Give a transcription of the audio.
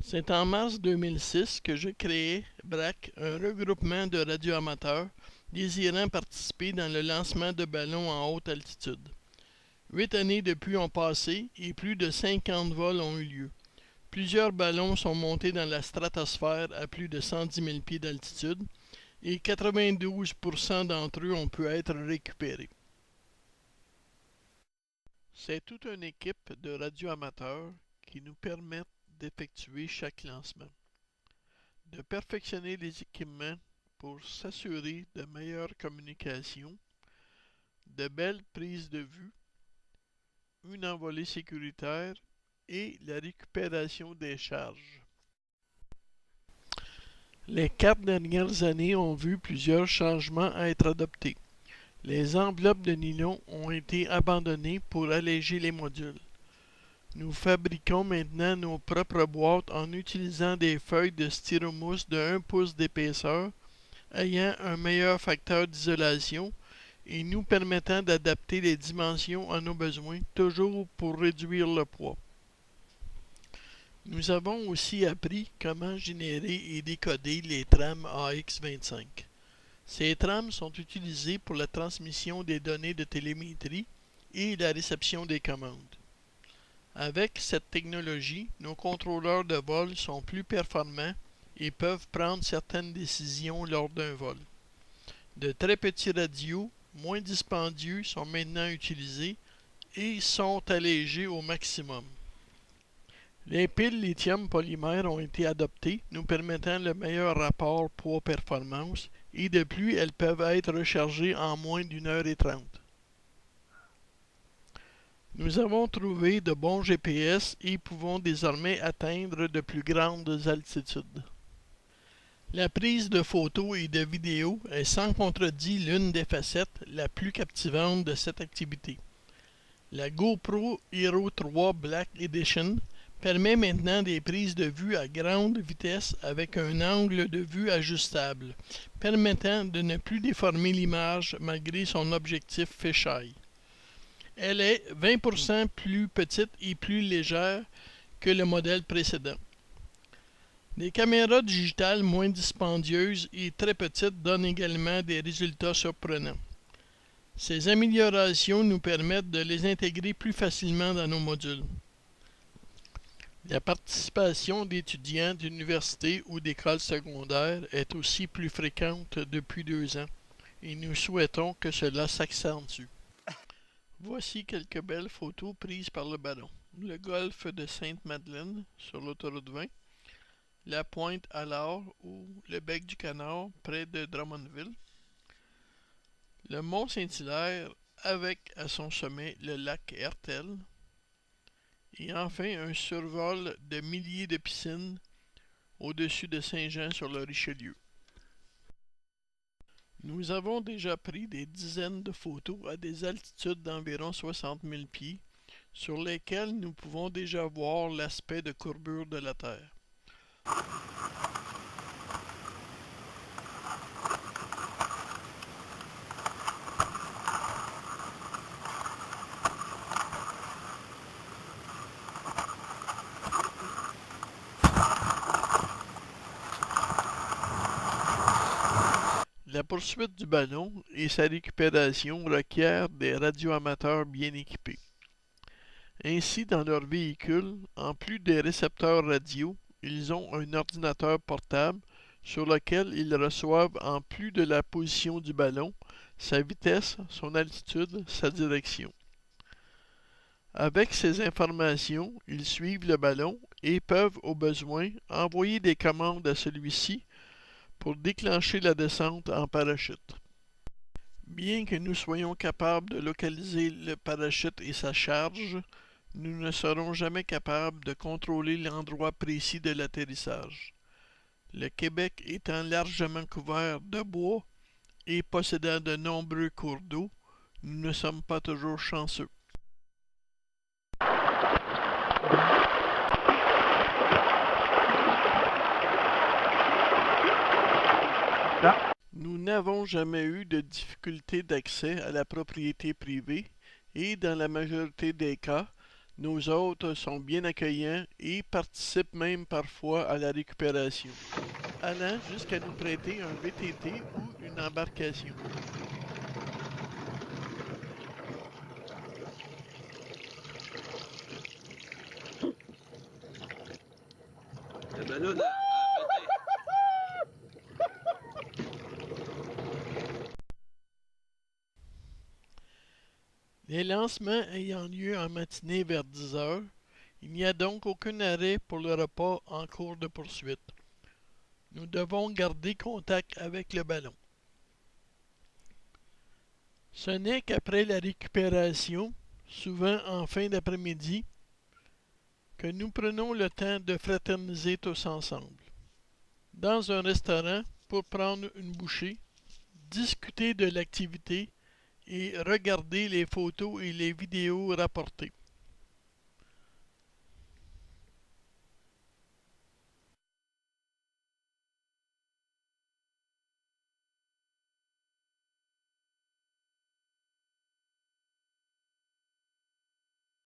C'est en mars 2006 que je créai BRAC, un regroupement de radioamateurs désirant participer dans le lancement de ballons en haute altitude. 8 années depuis ont passé et plus de 50 vols ont eu lieu. Plusieurs ballons sont montés dans la stratosphère à plus de 110 000 pieds d'altitude et 92% d'entre eux ont pu être récupérés. C'est toute une équipe de radioamateurs qui nous permettent d'effectuer chaque lancement, de perfectionner les équipements pour s'assurer de meilleures communications, de belles prises de vue, une envolée sécuritaire et la récupération des charges. Les 4 dernières années ont vu plusieurs changements être adoptés. Les enveloppes de nylon ont été abandonnées pour alléger les modules. Nous fabriquons maintenant nos propres boîtes en utilisant des feuilles de styromousse de 1 pouce d'épaisseur, ayant un meilleur facteur d'isolation et nous permettant d'adapter les dimensions à nos besoins, toujours pour réduire le poids. Nous avons aussi appris comment générer et décoder les trames AX25. Ces trames sont utilisées pour la transmission des données de télémétrie et la réception des commandes. Avec cette technologie, nos contrôleurs de vol sont plus performants et peuvent prendre certaines décisions lors d'un vol. De très petits radios, moins dispendieux, sont maintenant utilisés et sont allégés au maximum. Les piles lithium polymère ont été adoptées, nous permettant le meilleur rapport poids-performance et de plus, elles peuvent être rechargées en moins d'1h30. Nous avons trouvé de bons GPS et pouvons désormais atteindre de plus grandes altitudes. La prise de photos et de vidéos est sans contredit l'une des facettes la plus captivantes de cette activité. La GoPro Hero 3 Black Edition permet maintenant des prises de vue à grande vitesse avec un angle de vue ajustable, permettant de ne plus déformer l'image malgré son objectif fisheye. Elle est 20% plus petite et plus légère que le modèle précédent. Des caméras digitales moins dispendieuses et très petites donnent également des résultats surprenants. Ces améliorations nous permettent de les intégrer plus facilement dans nos modules. La participation d'étudiants d'université ou d'écoles secondaires est aussi plus fréquente depuis 2 ans et nous souhaitons que cela s'accentue. Voici quelques belles photos prises par le ballon. Le golfe de Sainte-Madeleine sur l'autoroute 20, la pointe Allard ou le bec du Canard près de Drummondville, le mont Saint-Hilaire avec à son sommet le lac Hertel, et enfin un survol de milliers de piscines au-dessus de Saint-Jean sur le Richelieu. Nous avons déjà pris des dizaines de photos à des altitudes d'environ 60 000 pieds, sur lesquelles nous pouvons déjà voir l'aspect de courbure de la Terre. La poursuite du ballon et sa récupération requièrent des radioamateurs bien équipés. Ainsi, dans leur véhicule, en plus des récepteurs radio, ils ont un ordinateur portable sur lequel ils reçoivent, en plus de la position du ballon, sa vitesse, son altitude, sa direction. Avec ces informations, ils suivent le ballon et peuvent, au besoin, envoyer des commandes à celui-ci pour déclencher la descente en parachute. Bien que nous soyons capables de localiser le parachute et sa charge, nous ne serons jamais capables de contrôler l'endroit précis de l'atterrissage. Le Québec étant largement couvert de bois et possédant de nombreux cours d'eau, nous ne sommes pas toujours chanceux. Nous n'avons jamais eu de difficulté d'accès à la propriété privée et, dans la majorité des cas, Nos hôtes sont bien accueillants et participent même parfois à la récupération, allant jusqu'à nous prêter un VTT ou une embarcation. Le ballon a pété. Les lancements ayant lieu en matinée vers 10 heures, il n'y a donc aucun arrêt pour le repas en cours de poursuite. Nous devons garder contact avec le ballon. Ce n'est qu'après la récupération, souvent en fin d'après-midi, que nous prenons le temps de fraterniser tous ensemble. Dans un restaurant, pour prendre une bouchée, discuter de l'activité et regarder les photos et les vidéos rapportées.